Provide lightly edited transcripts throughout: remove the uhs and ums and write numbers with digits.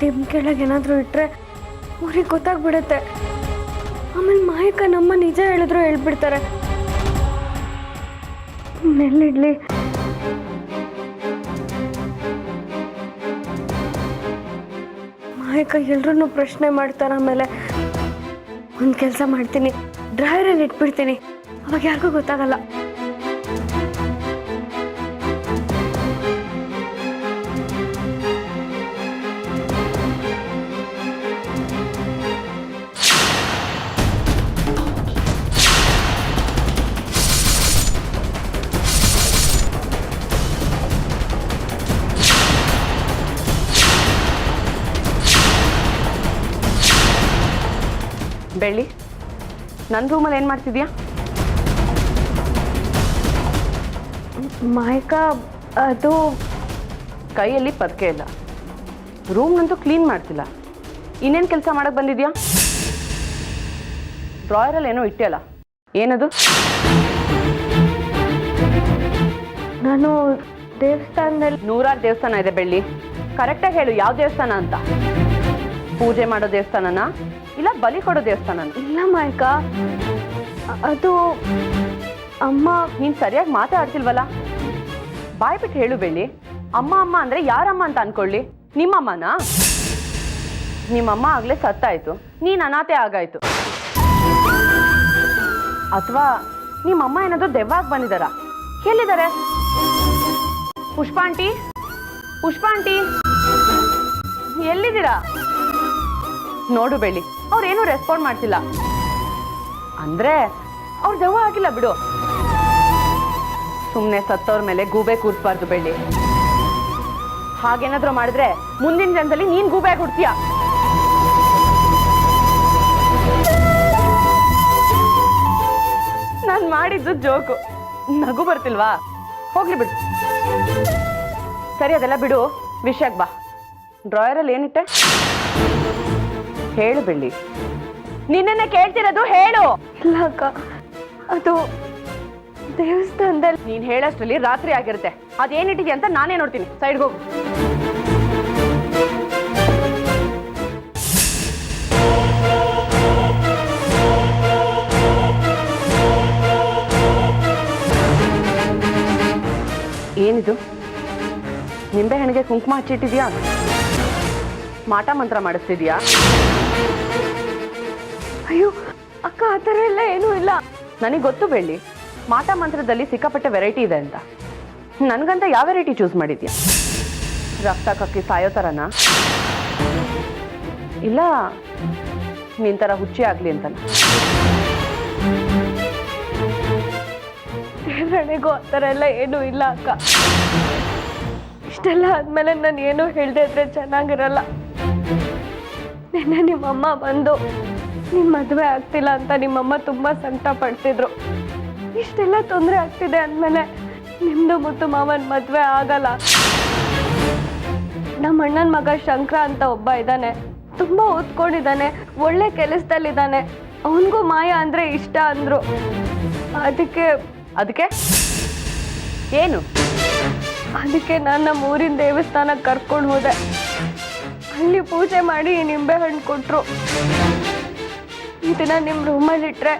Tim ಕೆಳಗೆ ಏನಾದರೂ ಇಟ್ಟರೆ ಅವ್ರಿಗೆ ಗೊತ್ತಾಗ್ಬಿಡುತ್ತೆ. ಆಮೇಲೆ ಮಾಯಕ್ಕ ನಮ್ಮ ನಿಜ ಹೇಳಿದ್ರು ಹೇಳ್ಬಿಡ್ತಾರೆ. ನೆಲ್ಲಿಡ್ಲಿ ಮಾಯಕ್ಕ ಎಲ್ರೂ ಪ್ರಶ್ನೆ ಮಾಡ್ತಾರೆ. ಆಮೇಲೆ ಒಂದು ಕೆಲಸ ಮಾಡ್ತೀನಿ, ಡ್ರೈವರಲ್ಲಿ ಇಟ್ಬಿಡ್ತೀನಿ, ಅವಾಗ ಯಾರಿಗೂ ಗೊತ್ತಾಗಲ್ಲ. ಬೆಳ್ಳಿ, ನನ್ನ ರೂಮಲ್ಲಿ ಏನು ಮಾಡ್ತಿದ್ಯಾ? ಮಾಯಕ್ಕ ಅದು ಕೈಯಲ್ಲಿ ಪದಕೆ ಇಲ್ಲ, ರೂಮ್ನಂತೂ ಕ್ಲೀನ್ ಮಾಡ್ತಿಲ್ಲ, ಇನ್ನೇನು ಕೆಲಸ ಮಾಡಕ್ಕೆ ಬಂದಿದ್ಯಾ? ಡ್ರಾಯರಲ್ಲಿ ಏನೋ ಇಟ್ಟಿಯಲ್ಲ, ಏನದು? ನಾನು ದೇವಸ್ಥಾನದಲ್ಲಿ ನೂರಾರು ದೇವಸ್ಥಾನ ಇದೆ ಬೆಳ್ಳಿ, ಕರೆಕ್ಟಾಗಿ ಹೇಳು ಯಾವ ದೇವಸ್ಥಾನ ಅಂತ. ಪೂಜೆ ಮಾಡೋ ದೇವಸ್ಥಾನನ ಇಲ್ಲ ಬಲಿ ಕೊಡೋ ದೇವಸ್ಥಾನನ? ಇಲ್ಲ ಮಾಯಕ್ಕ, ಅದು ಅಮ್ಮ. ನೀನು ಸರಿಯಾಗಿ ಮಾತಾಡ್ತಿಲ್ವಲ್ಲ, ಬಾಯ್ ಬಿಟ್ಟು ಹೇಳು ಬೆಳ್ಳಿ. ಅಮ್ಮ ಅಮ್ಮ ಅಂದರೆ ಯಾರಮ್ಮ ಅಂತ ಅನ್ಕೊಳ್ಳಿ? ನಿಮ್ಮಮ್ಮನಾ? ನಿಮ್ಮಮ್ಮ ಆಗಲೇ ಸತ್ತಾಯಿತು, ನೀನು ಅನಾಥೆ ಆಗಾಯ್ತು. ಅಥವಾ ನಿಮ್ಮಮ್ಮ ಏನಾದರೂ ದೆವ್ವಾಗಿ ಬಂದಿದ್ದಾರ? ಎಲ್ಲಿದ್ದಾರೆ? ಪುಷ್ಪಾಂಟಿ, ಪುಷ್ಪಾಂಟಿ, ಎಲ್ಲಿದ್ದೀರಾ? ನೋಡು ಬೆಳ್ಳಿ, ಅವ್ರೇನು ರೆಸ್ಪಾಂಡ್ ಮಾಡ್ತಿಲ್ಲ ಅಂದ್ರೆ ಅವ್ರು ದೆವ್ವ ಆಗಿಲ್ಲ ಬಿಡು. ಸುಮ್ಮನೆ ಸತ್ತವ್ರ ಮೇಲೆ ಗೂಬೆ ಕೂರಿಸಬಾರ್ದು ಬೆಳ್ಳಿ. ಹಾಗೇನಾದ್ರೂ ಮಾಡಿದ್ರೆ ಮುಂದಿನ ಜನ್ಮದಲ್ಲಿ ನೀನ್ ಗೂಬೆ ಹುಡ್ತೀಯ. ನಾನು ಮಾಡಿದ್ದು ಜೋಕು, ನಗು ಬರ್ತಿಲ್ವಾ? ಹೋಗ್ಲಿ ಬಿಡು. ಸರಿ, ಅದೆಲ್ಲ ಬಿಡು, ವಿಷಯಕ್ಕೆ ಬಾ. ಡ್ರಾಯರಲ್ಲಿ ಏನಿಟ್ಟೆ? ಹೇಳು ಬೆಳ್ಳಿ, ನಿನ್ನೆ ಕೇಳ್ತಿರೋದು ಹೇಳು. ಇಲ್ಲ ಅಕ್ಕ, ಅದು ದೇವಸ್ಥಾನದಲ್ಲಿ. ನೀನು ಹೇಳೋಷ್ಟರಲ್ಲಿ ರಾತ್ರಿ ಆಗಿರುತ್ತೆ. ಅದೇನಿಟ್ಟಿದೆ ಅಂತ ನಾನೇ ನೋಡ್ತೀನಿ. ಸೈಡ್ಗೆ ಹೋಗು. ಏನಿದು? ನಿಂಬೆಹಣ್ಣಿಗೆ ಕುಂಕುಮ ಹಚ್ಚಿಟ್ಟಿದ್ಯಾ? ಮಾಟ ಮಂತ್ರ ಮಾಡಿಸ್ತಿದ್ಯಾ? ಅಯ್ಯೋ ಅಕ್ಕ, ಆ ಥರ ಎಲ್ಲ ಏನೂ ಇಲ್ಲ. ನನಗೆ ಗೊತ್ತು ಬೆಳ್ಳಿ, ಮಾಟ ಮಂತ್ರದಲ್ಲಿ ಸಿಕ್ಕಾಪಟ್ಟೆ ವೆರೈಟಿ ಇದೆ ಅಂತ. ನನಗಂತ ಯಾವ ವೆರೈಟಿ ಚೂಸ್ ಮಾಡಿದ್ಯಾ? ರಕ್ತ ಕಕ್ಕಿ ಸಾಯೋ ಥರನಾ? ಇಲ್ಲ ನಿನ್ ಥರ ಹುಚ್ಚಿ ಆಗಲಿ ಅಂತನ? ದೇವರಣೆಗೂ ಆ ಥರ ಎಲ್ಲ ಏನೂ ಇಲ್ಲ ಅಕ್ಕ. ಇಷ್ಟೆಲ್ಲ ಆದಮೇಲೆ ನಾನು ಏನೂ ಹೇಳದೇ ಇದ್ರೆ ಚೆನ್ನಾಗಿರಲ್ಲ. ನಿನ್ನೆ ನಿಮ್ಮಮ್ಮ ಬಂದು ನಿಮ್ಮ ಮದುವೆ ಆಗ್ತಿಲ್ಲ ಅಂತ ನಿಮ್ಮಮ್ಮ ತುಂಬ ಸಂಕಟ ಪಡ್ತಿದ್ರು. ಇಷ್ಟೆಲ್ಲ ತೊಂದರೆ ಆಗ್ತಿದೆ ಅಂದಮೇಲೆ ನಿಮ್ಮದು ಮುತ್ತು ಮಾವನ ಮದುವೆ ಆಗಲ್ಲ. ನಮ್ಮ ಅಣ್ಣನ ಮಗ ಶಂಕರ ಅಂತ ಒಬ್ಬ ಇದ್ದಾನೆ, ತುಂಬ ಓದ್ಕೊಂಡಿದ್ದಾನೆ, ಒಳ್ಳೆ ಕೆಲಸದಲ್ಲಿದ್ದಾನೆ. ಅವನಿಗೂ ಮಾಯ ಅಂದರೆ ಇಷ್ಟ ಅಂದರು. ಅದಕ್ಕೆ ಏನು? ಅದಕ್ಕೆ ನಾನು ನಮ್ಮ ಊರಿನ ದೇವಸ್ಥಾನಕ್ಕೆ ಕರ್ಕೊಂಡು ಹೋದೆ. ಅಲ್ಲಿ ಪೂಜೆ ಮಾಡಿ ನಿಂಬೆಹಣ್ಣು ಕೊಟ್ಟರು. ಇದನ್ನ ನಿಮ್ಮ ರೂಮಲ್ಲಿಟ್ಟರೆ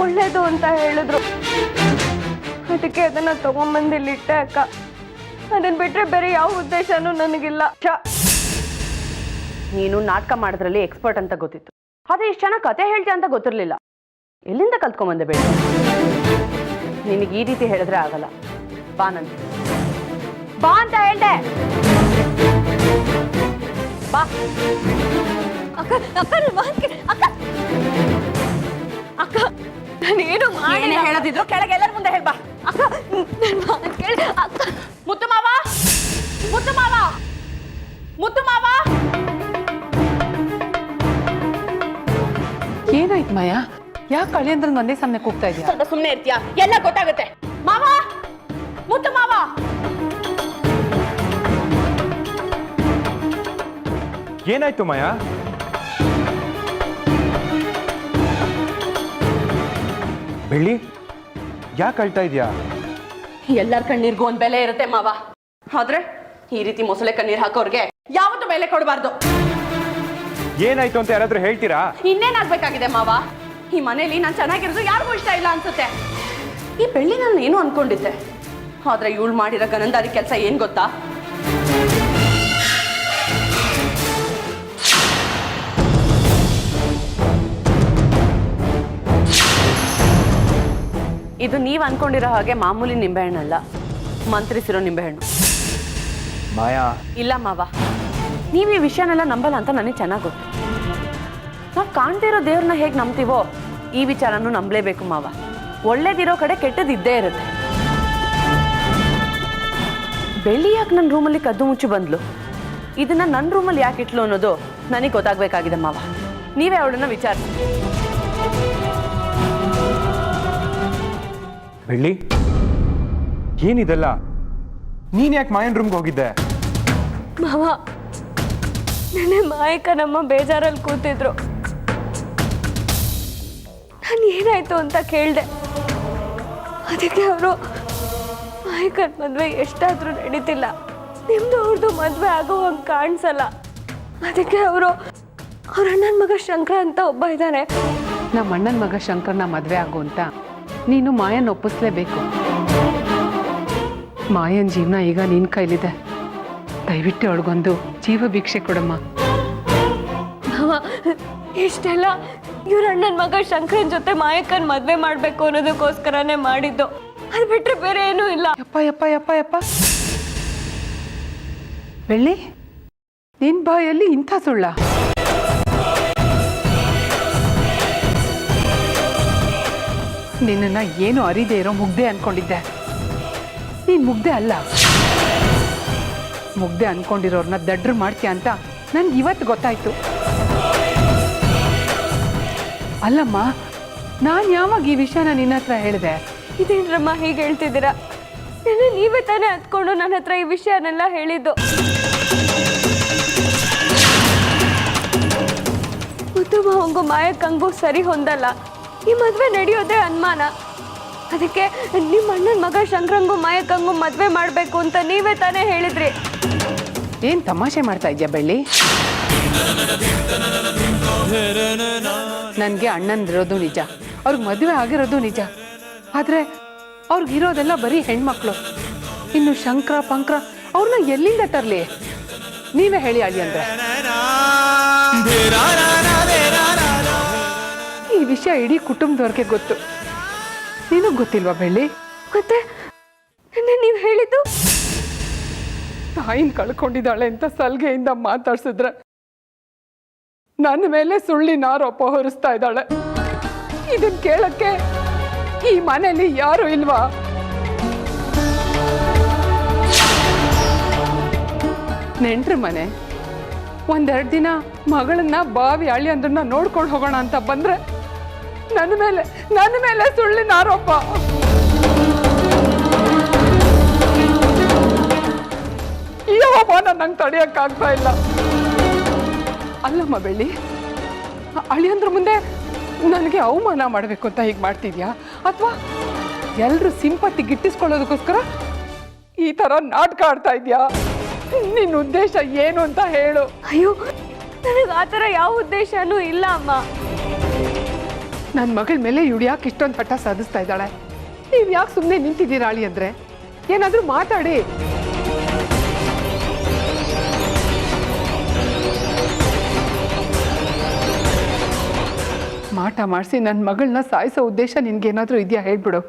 ಒಳ್ಳೇದು ಅಂತ ಹೇಳಿದ್ರು. ಅದಕ್ಕೆ ಅದನ್ನು ತೊಗೊಂಬಂದು ಇಲ್ಲಿಟ್ಟೆ ಅಕ್ಕ. ಅದನ್ನು ಬಿಟ್ಟರೆ ಬೇರೆ ಯಾವ ಉದ್ದೇಶನೂ ನನಗಿಲ್ಲ. ನೀನು ನಾಟಕ ಮಾಡೋದ್ರಲ್ಲಿ ಎಕ್ಸ್ಪರ್ಟ್ ಅಂತ ಗೊತ್ತಿತ್ತು, ಆದರೆ ಇಷ್ಟು ಚೆನ್ನಾಗಿ ಕತೆ ಹೇಳ್ತೀಯ ಅಂತ ಗೊತ್ತಿರಲಿಲ್ಲ. ಎಲ್ಲಿಂದ ಕಲ್ತ್ಕೊಂಬಂದೆ ಬೇಡ? ನಿನಗೆ ಈ ರೀತಿ ಹೇಳಿದ್ರೆ ಆಗಲ್ಲ. ಬಾ ನಂತ, ಬಾ ಅಂತ ಹೇಳ್ದೆ. ಬಾ ಅಕ್ಕ. ಅಕ್ಕ ಅಕ್ಕ ಅಕ್ಕ, ನಾನೇನು ಮಾಡಿ ಹೇಳೋದಿದ್ರು ಕೆಳಗೆ ಎಲ್ಲರ ಮುಂದೆ ಹೇಳ್ಬಾ. ಅಕ್ಕ, ನನ್ನ ಕೇಳಿ ಅಕ್ಕ. ಮುತ್ತು ಮಾವ, ಮುತ್ತು ಮಾವ, ಮುತ್ತು ಮಾವ. ಏನಾಯ್ತು ಮಾಯಾ? ಯಾಕೆ ಕಳಿಯಂದ್ರನ್ ಒಂದೇ ಸಮನೆ ಕೂಗ್ತಾ ಇದೆಯಾ? ಸ್ವಲ್ಪ ಸುಮ್ಮನೆ ಇರ್ತೀಯಾ? ಎಲ್ಲ ಗೊತ್ತಾಗುತ್ತೆ. ಮಾವ, ಮುತ್ತು ಮಾವ. ಏನಾಯ್ತು ಮಾಯಾ? ಬೆಳ್ಳಿ, ಯಾಕೆ ಅಳ್ತಾ ಇದೆಯಾ? ಎಲ್ಲರ ಕಣ್ಣೀರ್ಗೂ ಒಂದು ಬೆಲೆ ಇರುತ್ತೆ ಮಾವ, ಆದ್ರೆ ಈ ರೀತಿ ಮೊಸಳೆ ಕಣ್ಣೀರ್ ಹಾಕೋರ್ಗೆ ಯಾವತ್ತೂ ಬೆಲೆ ಕೊಡಬಾರ್ದು. ಏನಾಯ್ತು ಅಂತ ಯಾರಾದ್ರೂ ಹೇಳ್ತೀರಾ? ಇನ್ನೇನಾಗ್ಬೇಕಾಗಿದೆ ಮಾವ? ಈ ಮನೇಲಿ ನಾನು ಚೆನ್ನಾಗಿರೋದು ಯಾರಿಗೂ ಇಷ್ಟ ಇಲ್ಲ ಅನ್ಸುತ್ತೆ. ಈ ಬೆಳ್ಳಿ ನಾನು ಏನು ಅನ್ಕೊಂಡಿದ್ದೆ, ಆದ್ರೆ ಇವಳು ಮಾಡಿರೋ ಗನಂದಾರಿ ಕೆಲಸ ಏನ್ ಗೊತ್ತಾ? ಇದು ನೀವು ಅನ್ಕೊಂಡಿರೋ ಹಾಗೆ ಮಾಮೂಲಿ ನಿಂಬೆಹಣ್ಣಲ್ಲ, ಮಂತ್ರಿಸಿರೋ ನಿಂಬೆಹಣ್ಣು. ಮಾಯಾ, ಇಲ್ಲ ಮಾವ, ನೀವು ಈ ವಿಷಯನೆಲ್ಲ ನಂಬಲ್ಲ ಅಂತ ನನಗೆ ಚೆನ್ನಾಗಿ ಗೊತ್ತು. ನಾವು ಕಾಣ್ತಿರೋ ದೇವ್ರನ್ನ ಹೇಗೆ ನಂಬ್ತೀವೋ ಈ ವಿಚಾರನೂ ನಂಬಲೇಬೇಕು ಮಾವ. ಒಳ್ಳೇದಿರೋ ಕಡೆ ಕೆಟ್ಟದಿದ್ದೇ ಇರುತ್ತೆ. ಬೆಳ್ಳಿ ಯಾಕೆ ನನ್ನ ರೂಮಲ್ಲಿ ಕದ್ದು ಮುಚ್ಚಿ ಬಂದ್ಲು, ಇದನ್ನ ನನ್ನ ರೂಮಲ್ಲಿ ಯಾಕೆ ಇಟ್ಲು ಅನ್ನೋದು ನನಗೆ ಗೊತ್ತಾಗಬೇಕಾಗಿದೆ ಮಾವ. ನೀವೇ ಅವಳನ್ನ ವಿಚಾರಿಸಿ. ಬೆಳ್ಳಿ, ಏನಿದೆಲ್ಲ? ನೀನ್ ಯಾಕೆ ಮಾಯನ್ ರೂಮ್ಗೆ ಹೋಗಿದ್ದೆ? ಮಾವ, ನೆನ್ನೆ ಮಾಯಕ ನಮ್ಮ ಬೇಜಾರಲ್ಲಿ ಕೂತಿದ್ರು. ನಾನು ಏನಾಯ್ತು ಅಂತ ಕೇಳಿದೆ. ಅದಕ್ಕೆ ಅವರು ಮಾಯಕನ ಮದುವೆ ಎಷ್ಟಾದರೂ ನಡೀತಿಲ್ಲ, ನಿಮ್ದು ಅವ್ರದ್ದು ಮದುವೆ ಆಗೋ ಹಂಗೆ ಕಾಣಿಸಲ್ಲ. ಅದಕ್ಕೆ ಅವ್ರ ಅಣ್ಣನ ಮಗ ಶಂಕರ ಅಂತ ಒಬ್ಬ ಇದ್ದಾನೆ. ನಮ್ಮ ಅಣ್ಣನ ಮಗ ಶಂಕರನ ಮದುವೆ ಆಗು ಅಂತ ನೀನು ಮಾಯನ್ ಒಪ್ಪಿಸ್ಲೇಬೇಕು. ಮಾಯನ್ ಜೀವನ ಈಗ ನಿನ್ನ ಕೈಲಿದೆ. ದಯವಿಟ್ಟು ಅವಳಿಗೊಂದು ಜೀವ ಭಿಕ್ಷೆ ಕೊಡಮ್ಮ. ಮಾವ, ಇಷ್ಟೆಲ್ಲ ಇವ್ರ ಅಣ್ಣನ ಮಗ ಶಂಕರನ್ ಜೊತೆ ಮಾಯಕ್ಕನ್ ಮದುವೆ ಮಾಡಬೇಕು ಅನ್ನೋದಕ್ಕೋಸ್ಕರನೇ ಮಾಡಿದ್ದು. ಅದು ಬಿಟ್ಟರೆ ಬೇರೆ ಏನೂ ಇಲ್ಲ. ಯಪ್ಪ ಯಪ್ಪ ಯಪ್ಪ ಯಪ್ಪ, ಬೆಳ್ಳಿ, ನಿನ್ ಬಾಯಲ್ಲಿ ಇಂಥ ಸುಳ್ಳ? ನಿನ್ನನ್ನು ಏನು ಅರಿದೇ ಇರೋ ಮುಗ್ದೆ ಅನ್ಕೊಂಡಿದ್ದೆ. ನೀನು ಮುಗ್ದೆ ಅಲ್ಲ. ಮುಗ್ದೆ ಅನ್ಕೊಂಡಿರೋರ್ನ ದಡ್ರು ಮಾಡ್ತೀಯ ಅಂತ ನನ್ಗೆ ಇವತ್ತು ಗೊತ್ತಾಯ್ತು. ಅಲ್ಲಮ್ಮ, ನಾನು ಯಾವಾಗ ಈ ವಿಷಯನ ನಿನ್ನ ಹತ್ರ ಹೇಳಿದೆ? ಇದೇನ್ರಮ್ಮ ಹೀಗೆ ಹೇಳ್ತಿದ್ದೀರಾ? ನೀವೇ ತಾನೇ ಹತ್ಕೊಂಡು ನನ್ನ ಹತ್ರ ಈ ವಿಷಯನೆಲ್ಲ ಹೇಳಿದ್ದು. ಮುದ್ದು ಮಾವಂಗೂ ಮಾಯಕ್ಕಂಗೂ ಸರಿ ಹೊಂದಲ್ಲ. ಈ ಮದುವೆ ನಡೆಯೋದೇ ಅನುಮಾನ. ಅದಕ್ಕೆ ನಿಮ್ಮ ಅಣ್ಣನ ಮಗ ಶಂಕರಂಗೂ ಮಾಯಕ್ಕಂಗೂ ಮದುವೆ ಮಾಡಬೇಕು ಅಂತ ನೀವೇ ತಾನೇ ಹೇಳಿದ್ರಿ. ಏನು ತಮಾಷೆ ಮಾಡ್ತಾ ಇದೆಯಾ ಬೆಳ್ಳಿ? ನನಗೆ ಅಣ್ಣಂದಿರೋದು ನಿಜ, ಅವ್ರಿಗೆ ಮದುವೆ ಆಗಿರೋದು ನಿಜ. ಆದರೆ ಅವ್ರಿಗಿರೋದೆಲ್ಲ ಬರೀ ಹೆಣ್ಮಕ್ಳು. ಇನ್ನು ಶಂಕರ ಪಂಕ್ರ ಅವ್ರನ್ನ ಎಲ್ಲಿಂದ ತರಲಿ? ನೀವೇ ಹೇಳಿ ಅಳಿ ಅಂದ್ರೆ. ಈ ವಿಷಯ ಇಡೀ ಕುಟುಂಬದವ್ರಿಗೆ ಗೊತ್ತು. ನಿನಗೆ ಗೊತ್ತಿಲ್ವಾ ಬೆಳ್ಳಿ? ಮತ್ತೆ ನೀವು ಹೇಳಿದ್ದು? ತಾಯಿನ ಕಳ್ಕೊಂಡಿದ್ದಾಳೆ ಅಂತ ಸಲ್ಗೆಯಿಂದ ಮಾತಾಡ್ಸಿದ್ರೆ ನನ್ನ ಮೇಲೆ ಸುಳ್ಳಿನ ಆರೋಪ ಹೊರಿಸ್ತಾ ಇದ್ದಾಳೆ. ಇದನ್ ಕೇಳಕ್ಕೆ ಈ ಮನೆಯಲ್ಲಿ ಯಾರು ಇಲ್ವಾ? ನೆಂಟ್ರ ಮನೆ. ಒಂದೆರಡು ದಿನ ಮಗಳನ್ನ ಬಾವಿ ಅಳಿಯಂದ್ರನ್ನ ನೋಡ್ಕೊಂಡು ಹೋಗೋಣ ಅಂತ ಬಂದ್ರೆ ನನ್ನ ಮೇಲೆ ಸುಳ್ಳಿನ ಆರೋಪ. ಈ ಅವಮಾನ ನಂಗೆ ತಡೆಯಕ್ಕಾಗ್ತಾ ಇಲ್ಲ. ಅಲ್ಲಮ್ಮ ಬೆಳ್ಳಿ, ಅಳಿಯಂದ್ರ ಮುಂದೆ ನನಗೆ ಅವಮಾನ ಮಾಡಬೇಕು ಅಂತ ಹೀಗೆ ಮಾಡ್ತಿದ್ಯಾ? ಅಥವಾ ಎಲ್ಲರೂ ಸಿಂಪತ್ತಿ ಗಿಟ್ಟಿಸ್ಕೊಳ್ಳೋದಕ್ಕೋಸ್ಕರ ಈ ಥರ ನಾಟಕ ಆಡ್ತಾ ಇದೆಯಾ? ನಿನ್ನ ಉದ್ದೇಶ ಏನು ಅಂತ ಹೇಳು. ಅಯ್ಯೋ, ನನಗೆ ಆ ಥರ ಯಾವ ಉದ್ದೇಶನೂ ಇಲ್ಲ ಅಮ್ಮ. ನನ್ನ ಮಗಳ ಮೇಲೆ ಇವಳು ಯಾಕೆ ಇಷ್ಟೊಂದು ಹಠ ಸಾಧಿಸ್ತಾ ಇದ್ದಾಳೆ? ನೀವು ಯಾಕೆ ಸುಮ್ಮನೆ ನಿಂತಿದ್ದೀರಾ ಅಳಿ ಅಂದ್ರೆ? ಏನಾದರೂ ಮಾತಾಡಿ. ಮಾಟ ಮಾಡಿಸಿ ನನ್ನ ಮಗಳನ್ನ ಸಾಯಿಸೋ ಉದ್ದೇಶ ನಿನ್ಗೇನಾದರೂ ಇದೆಯಾ? ಹೇಳ್ಬಿಡು.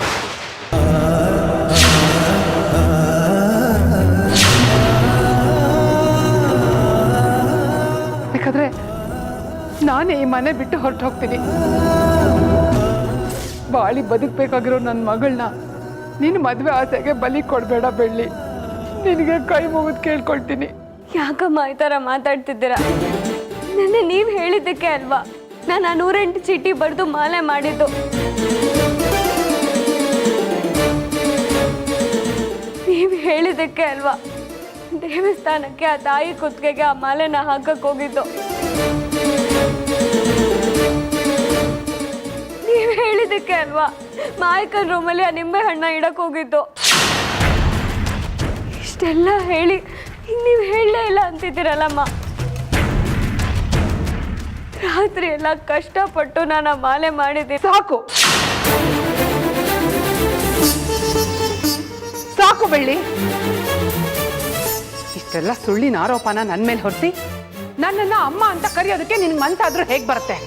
ಬೇಕಾದ್ರೆ ನಾನೇ ಈ ಮನೆ ಬಿಟ್ಟು ಹೊರಟು ಹೋಗ್ತೀನಿ. ಬಾಳಿ ಬದುಕಬೇಕಾಗಿರೋ ನನ್ನ ಮಗಳನ್ನ ನಿನ್ನ ಮದುವೆ ಆಸೆಗೆ ಬಲಿ ಕೊಡಬೇಡ ಬೆಳ್ಳಿ. ನಿನಗೆ ಕೈ ಮುಗಿದು ಕೇಳ್ಕೊಳ್ತೀನಿ. ಯಾಕಮ್ಮ ಈ ಥರ ಮಾತಾಡ್ತಿದ್ದೀರಾ? ನೆನ್ನೆ ನೀವು ಹೇಳಿದ್ದಕ್ಕೆ ಅಲ್ವಾ ನಾನು ಆ 108 ಚೀಟಿ ಬರೆದು ಮಾಲೆ ಮಾಡಿದ್ದು. ನೀವು ಹೇಳಿದ್ದಕ್ಕೆ ಅಲ್ವಾ ದೇವಸ್ಥಾನಕ್ಕೆ ಆ ತಾಯಿ ಕುತ್ತಿಗೆಗೆ ಆ ಮಾಲೆನ ಹಾಕಕ್ಕೆ ಹೋಗಿದ್ದು. ನೀವು ಹೇಳಿದ್ದಕ್ಕೆ ಅಲ್ವಾ ಮಾಯಕನ ರೂಮಲ್ಲಿ ಆ ನಿಂಬೆ ಹಣ್ಣ ಇಡಕ್ಕೆ ಹೋಗಿದ್ದು. ಇಷ್ಟೆಲ್ಲ ಹೇಳಿ ನೀವು ಹೇಳಲೇ ಇಲ್ಲ ಅಂತಿದ್ದೀರಲ್ಲಮ್ಮ. ರಾತ್ರಿ ಎಲ್ಲ ಕಷ್ಟಪಟ್ಟು ನಾನು ಆ ಮಾಲೆ ಮಾಡಿದ್ದೆ. ಸಾಕು ಸಾಕು ಬೆಳ್ಳಿ, ಇಷ್ಟೆಲ್ಲ ಸುಳ್ಳಿನ ಆರೋಪನ ನನ್ನ ಮೇಲೆ ಹೊರಿಸಿ ನನ್ನನ್ನ ಅಮ್ಮ ಅಂತ ಕರೆಯೋದಕ್ಕೆ ನಿನ್ಗೆ ಮನ್ಸಾದ್ರೂ ಹೇಗೆ ಬರುತ್ತೆ?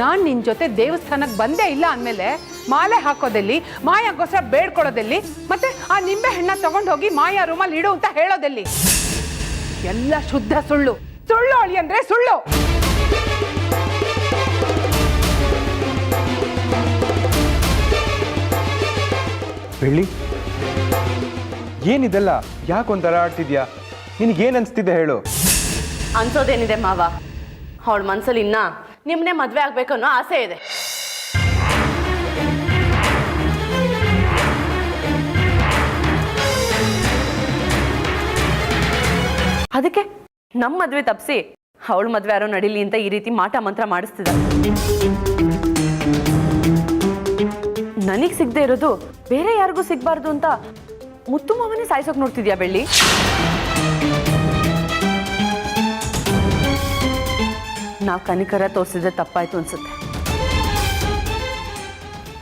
ನಾನು ನಿನ್ನ ಜೊತೆ ದೇವಸ್ಥಾನಕ್ಕೆ ಬಂದೇ ಇಲ್ಲ ಅಂದಮೇಲೆ ಮಾಲೆ ಹಾಕೋದಲ್ಲಿ, ಮಾಯಾಗೋಸ್ಕರ ಬೇಡ್ಕೊಳ್ಳೋದಲ್ಲಿ, ಮತ್ತೆ ಆ ನಿಂಬೆ ಹಣ್ಣ ತಗೊಂಡು ಹೋಗಿ ಮಾಯಾ ರೂಮಲ್ಲಿ ಇಡು ಅಂತ ಹೇಳೋದಲ್ಲಿ ಎಲ್ಲ ಶುದ್ಧ ಸುಳ್ಳು. ಸುಳ್ಳು ಅಳಿ ಅಂದ್ರೆ ಸುಳ್ಳು. ಬೆಳ್ಳಿ, ಏನಿದೆಲ್ಲ? ಯಾಕೊಂಥರ ಆಡ್ತಿದ್ಯಾ? ನಿನಗೇನು ಅನಿಸ್ತಿದೆ ಹೇಳು? ಅನ್ಸೋದೇನಿದೆ ಮಾವ, ಅವಳ ಮನ್ಸಲ್ಲಿ ಇನ್ನ ನಿಮ್ಮನ್ನೇ ಮದುವೆ ಆಗ್ಬೇಕು ಅನ್ನೋ ಆಸೆ ಇದೆ. ಅದಕ್ಕೆ ನಮ್ಮ ಮದ್ವೆ ತಪ್ಪಿಸಿ ಅವಳ ಮದ್ವೆ ಯಾರೋ ನಡೀಲಿ ಅಂತ ಈ ರೀತಿ ಮಾಟ ಮಂತ್ರ ಮಾಡಿಸ್ತಿದ್ದ. ನನಗ್ ಸಿಗದೆ ಇರೋದು ಬೇರೆ ಯಾರಿಗೂ ಸಿಗ್ಬಾರ್ದು ಅಂತ ಮುತ್ತು ಮಾವನೇ ಸಾಯಿಸೋಕ್ ನೋಡ್ತಿದ್ಯಾ ಬೆಳ್ಳಿ? ನಾವು ಕನಿಕರ ತೋರಿಸಿದ್ರೆ ತಪ್ಪಾಯ್ತು ಅನ್ಸುತ್ತೆ.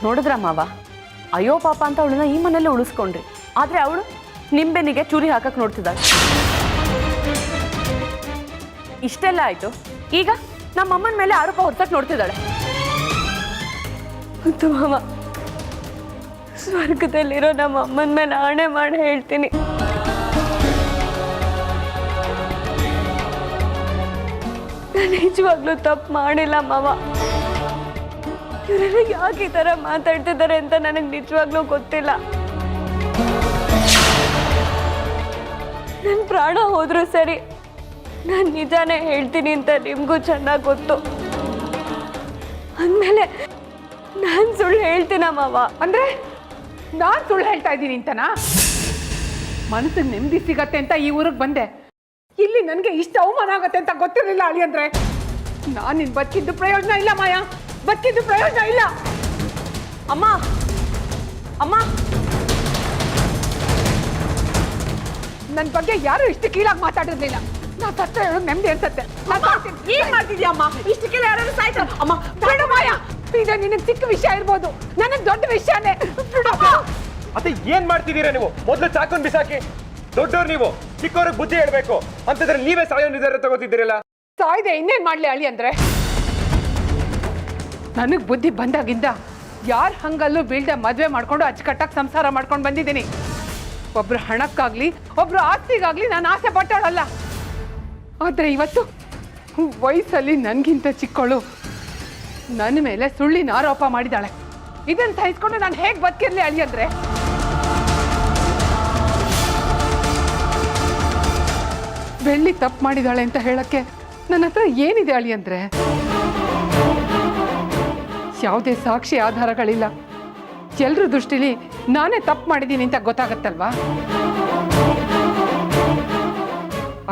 ನೋಡಿದ್ರ ಮಾವ, ಅಯ್ಯೋ ಪಾಪ ಅಂತ ಅವಳನ್ನ ಈ ಮನೆಯಲ್ಲೇ ಉಳಿಸ್ಕೊಂಡ್ರಿ, ಆದ್ರೆ ಅವಳು ನಿಂಬೆನಿಗೆ ಚೂರಿ ಹಾಕಕ್ ನೋಡ್ತಿದ್ದಾಳೆ. ಇಷ್ಟೆಲ್ಲ ಆಯ್ತು, ಈಗ ನಮ್ಮ ಅಮ್ಮನ ಮೇಲೆ ಆರೋಪ ಹೊರತಕ್ ನೋಡ್ತಿದ್ದಾಳೆ. ಮುತ್ತು ಮಾವ, ಸ್ವರ್ಗದಲ್ಲಿರೋ ನಮ್ಮ ಅಮ್ಮನ ಮೇಲೆ ಆಣೆ ಮಾಡಿ ಹೇಳ್ತೀನಿ, ನಾನು ನಿಜವಾಗ್ಲೂ ತಪ್ಪು ಮಾಡಿಲ್ಲ ಮಾವ. ಇವರೆಲ್ಲ ಯಾಕೆ ಈ ಥರ ಮಾತಾಡ್ತಿದ್ದಾರೆ ಅಂತ ನನಗೆ ನಿಜವಾಗ್ಲೂ ಗೊತ್ತಿಲ್ಲ. ನನ್ನ ಪ್ರಾಣ ಹೋದ್ರೂ ಸರಿ, ನಾನು ನಿಜಾನೇ ಹೇಳ್ತೀನಿ ಅಂತ ನಿಮಗೂ ಚೆನ್ನಾಗಿ ಗೊತ್ತು. ಅಂದಮೇಲೆ ನಾನು ಸುಳ್ಳು ಹೇಳ್ತೀನ ಮಾವ? ಅಂದ್ರೆ ನಾನು ಸುಳ್ಳು ಹೇಳ್ತಾ ಇದ್ದೀನಿ ಅಂತನಾ? ಮನಸ್ಸಿಗೆ ನೆಮ್ಮದಿ ಸಿಗತ್ತೆ ಅಂತ ಈ ಊರಿಗೆ ಬಂದೆ. ಇಲ್ಲಿ ನನಗೆ ಇಷ್ಟ ಅವಮಾನ ಆಗತ್ತೆ ಅಂತ ಗೊತ್ತಿರಲಿಲ್ಲ ಅಳಿ ಅಂದ್ರೆ. ನಾನು ನಿನ್ ಬದುಕಿದ್ದು ಪ್ರಯೋಜನ ಇಲ್ಲ ಮಾಯಾ, ಬದುಕಿದ್ದು ಪ್ರಯೋಜನ ಇಲ್ಲ. ಅಮ್ಮ ಅಮ್ಮ, ನನ್ನ ಬಗ್ಗೆ ಯಾರು ಇಷ್ಟು ಕೀಳಾಗಿ ಮಾತಾಡಿರ್ಲಿಲ್ಲ. ನಾ ಸತ್ತ ಹೇಳೋದು ನೆಮ್ಮದಿ ಅನ್ಸತ್ತೆ. ಏನ್ ಮಾಡ್ತಿದ್ಯಾ ಅಮ್ಮ? ಇಷ್ಟು ಕೆಲ ಯಾರು ಸಾಯ್ತಾರೆ ಅಮ್ಮ. ಬೇಡ ಮಾಯಾ, ಇದು ನಿನಗೆ ಚಿಕ್ಕ ವಿಷಯ ಇರ್ಬೋದು, ನನಗೆ ದೊಡ್ಡ ವಿಷಯನೇ. ಅತ್ತೆ, ಏನ್ ಮಾಡ್ತಿದ್ದೀರಾ ನೀವು? ಮೊದಲು ಚಾಕುನ್ ಬಿಸಾಕಿ. ದೊಡ್ಡವ್ರು ನೀವು, ಚಿಕ್ಕವ್ರಿಗೆ ಬುದ್ಧಿ ಹೇಳ್ಬೇಕು ಅಂತಂದ್ರೆ ನೀವೇ ಸಾಯೋ ನಿರ್ಧಾರ ತಗೋತಿದ್ದೀರಲ್ಲ. ಸಾಯ್ದೆ ಇನ್ನೇನ್ ಮಾಡ್ಲಿ ಅಳಿ ಅಂದ್ರೆ? ನನಗ್ ಬುದ್ಧಿ ಬಂದಾಗಿಂದ ಯಾರ ಹಂಗಲ್ಲೂ ಬೀಳ್ದೆ ಮದ್ವೆ ಮಾಡ್ಕೊಂಡು ಅಚ್ಚುಕಟ್ಟಾಗಿ ಸಂಸಾರ ಮಾಡ್ಕೊಂಡು ಬಂದಿದ್ದೀನಿ. ಒಬ್ರು ಹಣಕ್ಕಾಗ್ಲಿ, ಒಬ್ರು ಆಸ್ತಿಗಾಗ್ಲಿ ನಾನು ಆಸೆ ಪಟ್ಟವಳಲ್ಲ. ಆದ್ರೆ ಇವತ್ತು ವಯಸ್ಸಲ್ಲಿ ನನ್ಗಿಂತ ಚಿಕ್ಕವಳು ನನ್ನ ಮೇಲೆ ಸುಳ್ಳಿನ ಆರೋಪ ಮಾಡಿದಾಳೆ. ಇದನ್ನ ಸಹಿಸ್ಕೊಂಡು ನಾನು ಹೇಗೆ ಬದುಕಿರ್ಲಿ ಅಳಿ ಅಂದ್ರೆ? ಬೆಳ್ಳಿ ತಪ್ಪು ಮಾಡಿದಾಳೆ ಅಂತ ಹೇಳಕ್ಕೆ ನನ್ನ ಹತ್ರ ಏನಿದೆ ಅಳಿ ಅಂದ್ರೆ? ಯಾವುದೇ ಸಾಕ್ಷಿ ಆಧಾರಗಳಿಲ್ಲ. ಎಲ್ರ ದೃಷ್ಟಿಲಿ ನಾನೇ ತಪ್ಪು ಮಾಡಿದ್ದೀನಿ ಅಂತ ಗೊತ್ತಾಗತ್ತಲ್ವಾ?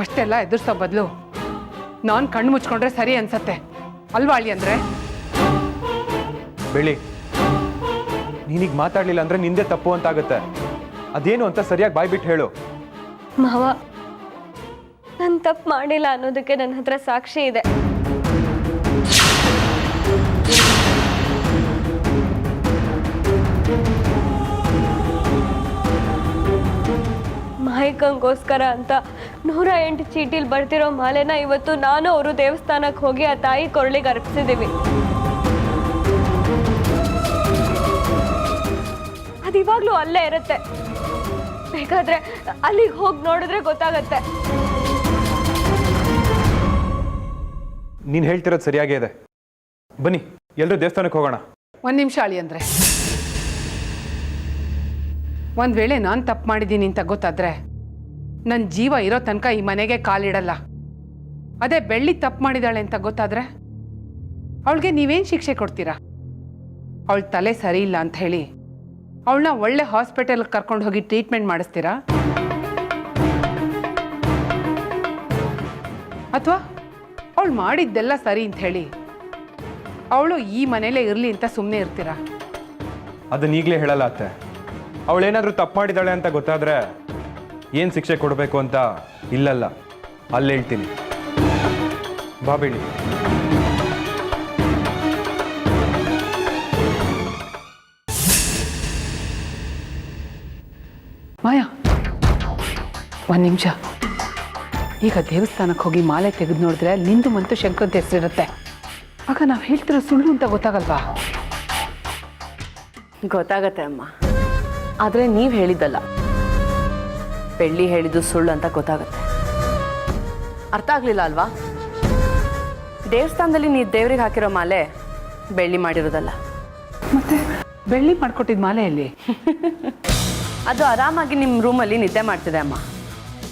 ಅಷ್ಟೆಲ್ಲ ಎದುರಿಸೋ ಬದಲು ನಾನು ಕಣ್ಣು ಮುಚ್ಕೊಂಡ್ರೆ ಸರಿ ಅನ್ಸತ್ತೆ ಅಲ್ವಾ ಅಳಿ ಅಂದ್ರೆ? ಬೆಳ್ಳಿ, ನೀನೀಗ ಮಾತಾಡ್ಲಿಲ್ಲ ಅಂದ್ರೆ ನಿಂದೆ ತಪ್ಪು ಅಂತ ಆಗುತ್ತೆ. ಅದೇನು ಅಂತ ಸರಿಯಾಗಿ ಬಾಯ್ಬಿಟ್ಟು ಹೇಳು. ಮಾವ, ನಾನು ತಪ್ಪು ಮಾಡಿಲ್ಲ ಅನ್ನೋದಕ್ಕೆ ನನ್ನ ಹತ್ರ ಸಾಕ್ಷಿ ಇದೆ. ಮಾಯಕಂಗೋಸ್ಕರ ಅಂತ 108 ಚೀಟಿಲ್ ಬರ್ತಿರೋ ಮಾಲೆನ ಇವತ್ತು ನಾನು ಅವರು ದೇವಸ್ಥಾನಕ್ಕೆ ಹೋಗಿ ಆ ತಾಯಿ ಕೊರಳಿಗೆ ಅರ್ಪಿಸಿದ್ದೀವಿ. ಅದು ಇವಾಗ್ಲೂ ಅಲ್ಲೇ ಇರುತ್ತೆ, ಬೇಕಾದ್ರೆ ಅಲ್ಲಿಗೆ ಹೋಗಿ ನೋಡಿದ್ರೆ ಗೊತ್ತಾಗತ್ತೆ. ನೀನು ಹೇಳ್ತಿರೋದು ಸರಿಯಾಗೇ ಇದೆ. ಬನ್ನಿ ಎಲ್ಲರೂ ದೇವಸ್ಥಾನಕ್ಕೆ ಹೋಗೋಣ. ಒಂದು ನಿಮಿಷ ಅಳಿ ಅಂದ್ರೆ, ಒಂದು ವೇಳೆ ನಾನು ತಪ್ಪು ಮಾಡಿದ್ದೀನಿ ಅಂತ ಗೊತ್ತಾದ್ರೆ ನನ್ನ ಜೀವ ಇರೋ ತನಕ ಈ ಮನೆಗೆ ಕಾಲಿಡಲ್ಲ. ಅದೇ ಬೆಳ್ಳಿ ತಪ್ಪು ಮಾಡಿದಾಳೆ ಅಂತ ಗೊತ್ತಾದ್ರೆ ಅವಳಿಗೆ ನೀವೇನು ಶಿಕ್ಷೆ ಕೊಡ್ತೀರಾ? ಅವಳ ತಲೆ ಸರಿ ಇಲ್ಲ ಅಂತ ಹೇಳಿ ಅವಳನ್ನ ಒಳ್ಳೆ ಹಾಸ್ಪಿಟಲ್ಗೆ ಕರ್ಕೊಂಡು ಹೋಗಿ ಟ್ರೀಟ್ಮೆಂಟ್ ಮಾಡಿಸ್ತೀರಾ? ಅಥವಾ ಅವಳು ಮಾಡಿದ್ದೆಲ್ಲ ಸರಿ ಅಂತ ಹೇಳಿ ಅವಳು ಈ ಮನೇಲೇ ಇರಲಿ ಅಂತ ಸುಮ್ಮನೆ ಇರ್ತೀರಾ? ಅದನ್ನ ಈಗಲೇ ಹೇಳಲ್ಲ ಅತ್ತೆ. ಅವಳೇನಾದರೂ ತಪ್ಪು ಮಾಡಿದಾಳೆ ಅಂತ ಗೊತ್ತಾದ್ರೆ ಏನು ಶಿಕ್ಷೆ ಕೊಡಬೇಕು ಅಂತ ಇಲ್ಲಲ್ಲ, ಅಲ್ಲಿ ಹೇಳ್ತೀನಿ. ಬಾ ಬೇಡಿ. ಮಾಯಾ, ಒಂದು ನಿಮಿಷ. ಈಗ ದೇವಸ್ಥಾನಕ್ಕೆ ಹೋಗಿ ಮಾಲೆ ತೆಗೆದು ನೋಡಿದ್ರೆ ನಿಂದು ಮತ್ತು ಶಂಕರಂತ ಹೆಸರಿರುತ್ತೆ. ಆಗ ನಾವು ಹೇಳ್ತಿರೋ ಸುಳ್ಳು ಅಂತ ಗೊತ್ತಾಗಲ್ವಾ? ಗೊತ್ತಾಗತ್ತೆ ಅಮ್ಮ, ಆದರೆ ನೀವು ಹೇಳಿದ್ದಲ್ಲ, ಬೆಳ್ಳಿ ಹೇಳಿದ್ದು ಸುಳ್ಳು ಅಂತ ಗೊತ್ತಾಗತ್ತೆ. ಅರ್ಥ ಆಗಲಿಲ್ಲ ಅಲ್ವಾ? ದೇವಸ್ಥಾನದಲ್ಲಿ ನೀವು ದೇವ್ರಿಗೆ ಹಾಕಿರೋ ಮಾಲೆ ಬೆಳ್ಳಿ ಮಾಡಿರೋದಲ್ಲ. ಮತ್ತೆ ಬೆಳ್ಳಿ ಮಾಡ್ಕೊಟ್ಟಿದ್ದ ಮಾಲೆಯಲ್ಲಿ ಅದು ಆರಾಮಾಗಿ ನಿಮ್ಮ ರೂಮಲ್ಲಿ ನಿದ್ದೆ ಮಾಡ್ತಿದೆ ಅಮ್ಮ.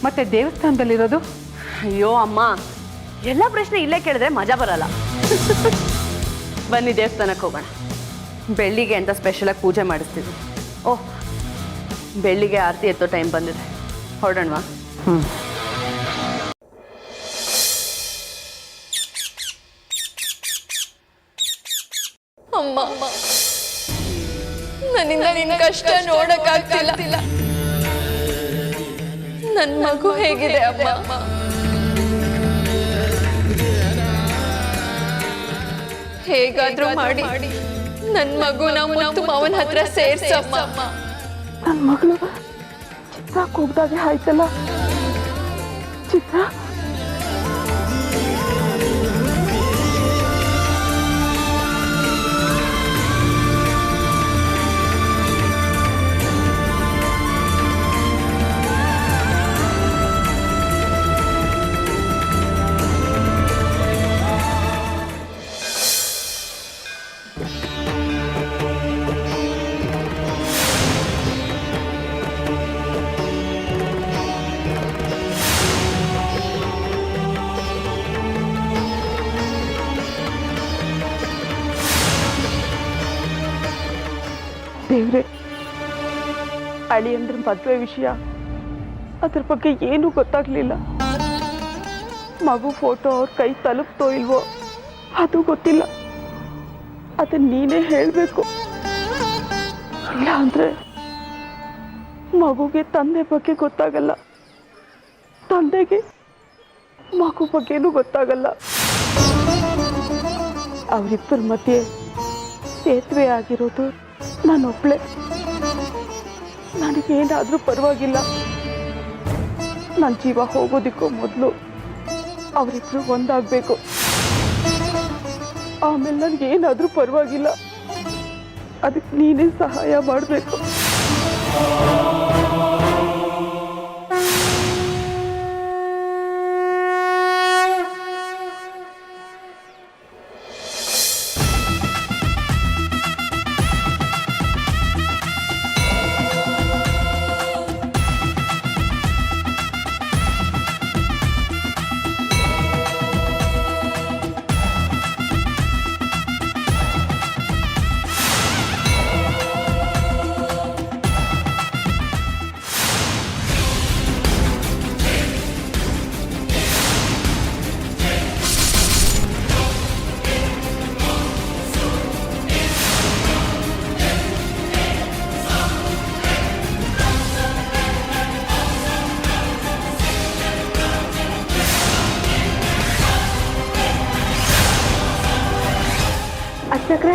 ಮತ್ತೆ ದೇವಸ್ಥಾನದಲ್ಲಿರೋದು? ಅಯ್ಯೋ ಅಮ್ಮ, ಎಲ್ಲ ಪ್ರಶ್ನೆ ಇಲ್ಲೇ ಕೇಳಿದ್ರೆ ಮಜಾ ಬರಲ್ಲ. ಬನ್ನಿ ದೇವಸ್ಥಾನಕ್ಕೆ ಹೋಗೋಣ. ಬೆಳ್ಳಿಗೆ ಅಂತ ಸ್ಪೆಷಲಾಗಿ ಪೂಜೆ ಮಾಡಿಸ್ತೀವಿ. ಓಹ್, ಬೆಳ್ಳಿಗೆ ಆರತಿ ಎತ್ತೋ ಟೈಮ್ ಬಂದಿದೆ, ಹೊರಡೋಣವಾ? ಅಮ್ಮ, ನನ್ನಿಂದ ನಿನ್ನ ಕಷ್ಟ ನೋಡಕ್ಕಾಗ್ತಿಲ್ಲ. ನನ್ ಮಗು ಹೇಗಿದೆ ಅಮ್ಮ? ಹೇಗಾದ್ರೂ ಮಾಡಿ ನನ್ ಮಗುನ ಮುತ್ತು ಮಾವನ ಹತ್ರ ಸೇರ್ಸಮ್ಮ. ನನ್ನ ಮಗಳು ಚಿತ್ರ ಕೂಗ್ದಾಗೆ ಆಯ್ತಲ್ಲ. ಚಿತ್ರ ದೇವ್ರೆ, ಅಳಿಯಂದ್ರ ಮದುವೆ ವಿಷಯ, ಅದ್ರ ಬಗ್ಗೆ ಏನೂ ಗೊತ್ತಾಗ್ಲಿಲ್ಲ. ಮಗು ಫೋಟೋ ಅವ್ರ ಕೈ ತಲುಪ್ತೋ ಇಲ್ವೋ ಅದು ಗೊತ್ತಿಲ್ಲ. ಅದನ್ನ ನೀನೇ ಹೇಳಬೇಕು. ಇಲ್ಲ ಅಂದ್ರೆ ಮಗುಗೆ ತಂದೆ ಬಗ್ಗೆ ಗೊತ್ತಾಗಲ್ಲ, ತಂದೆಗೆ ಮಗು ಬಗ್ಗೆನೂ ಗೊತ್ತಾಗಲ್ಲ. ಅವರಿಬ್ಬರ ಮಧ್ಯೆ ಸೇತುವೆ ಆಗಿರೋದು ನಾನೊಬ್ಳೆ. ನನಗೇನಾದ್ರೂ ಪರವಾಗಿಲ್ಲ. ನನ್ನ ಜೀವ ಹೋಗೋದಿಕ್ಕೂ ಮೊದಲು ಅವರಿಬ್ರು ಒಂದಾಗಬೇಕು. ಆಮೇಲೆ ನನಗೇನಾದ್ರೂ ಪರವಾಗಿಲ್ಲ. ಅದಕ್ಕೆ ನೀನೇ ಸಹಾಯ ಮಾಡಬೇಕು. ಅರ್ಚಕ್ರೆ,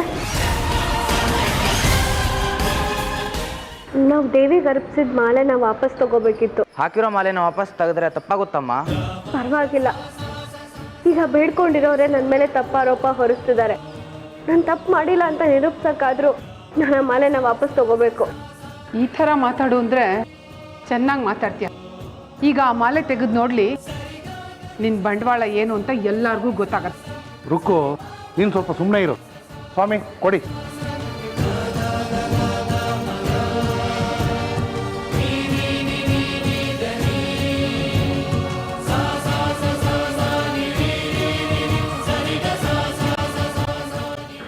ನಾವು ದೇವಿಗೆ ಅರ್ಪಿಸಿದ ಮಾಲೆನ ವಾಪಸ್ ತಗೋಬೇಕಿತ್ತು. ಹಾಕಿರೋ ಮಾಲೆನ ವಾಪಸ್ ತೆಗೆದ್ರೆ ತಪ್ಪಾಗುತ್ತಮ್ಮ. ಪರವಾಗಿಲ್ಲ, ಈಗ ಬೇಡ್ಕೊಂಡಿರೋರೆ ನನ್ನ ಮೇಲೆ ತಪ್ಪಾರೋಪ ಹೊರಿಸ್ತಿದ್ದಾರೆ. ನಾನು ತಪ್ಪು ಮಾಡಿಲ್ಲ ಅಂತ ನಿರೂಪಿಸೋಕ್ಕಾದ್ರೂ ನಾನು ಆ ಮಾಲೆನ ವಾಪಸ್ ತಗೋಬೇಕು. ಈ ಥರ ಮಾತಾಡು ಅಂದರೆ ಚೆನ್ನಾಗಿ ಮಾತಾಡ್ತೀಯ. ಈಗ ಆ ಮಾಲೆ ತೆಗೆದು ನೋಡಲಿ, ನಿನ್ನ ಬಂಡವಾಳ ಏನು ಅಂತ ಎಲ್ಲರಿಗೂ ಗೊತ್ತಾಗತ್ತೆ. ರುಕ್ಕು, ನೀನು ಸ್ವಲ್ಪ ಸುಮ್ಮನೆ ಇರು. ಸ್ವಾಮಿ ಕೊಡಿ.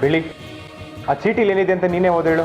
ಬೆಳಿ, ಆ ಚೀಟಿಲಿ ಏನಿದೆ ಅಂತ ನೀನೇ ಓದೇಳು.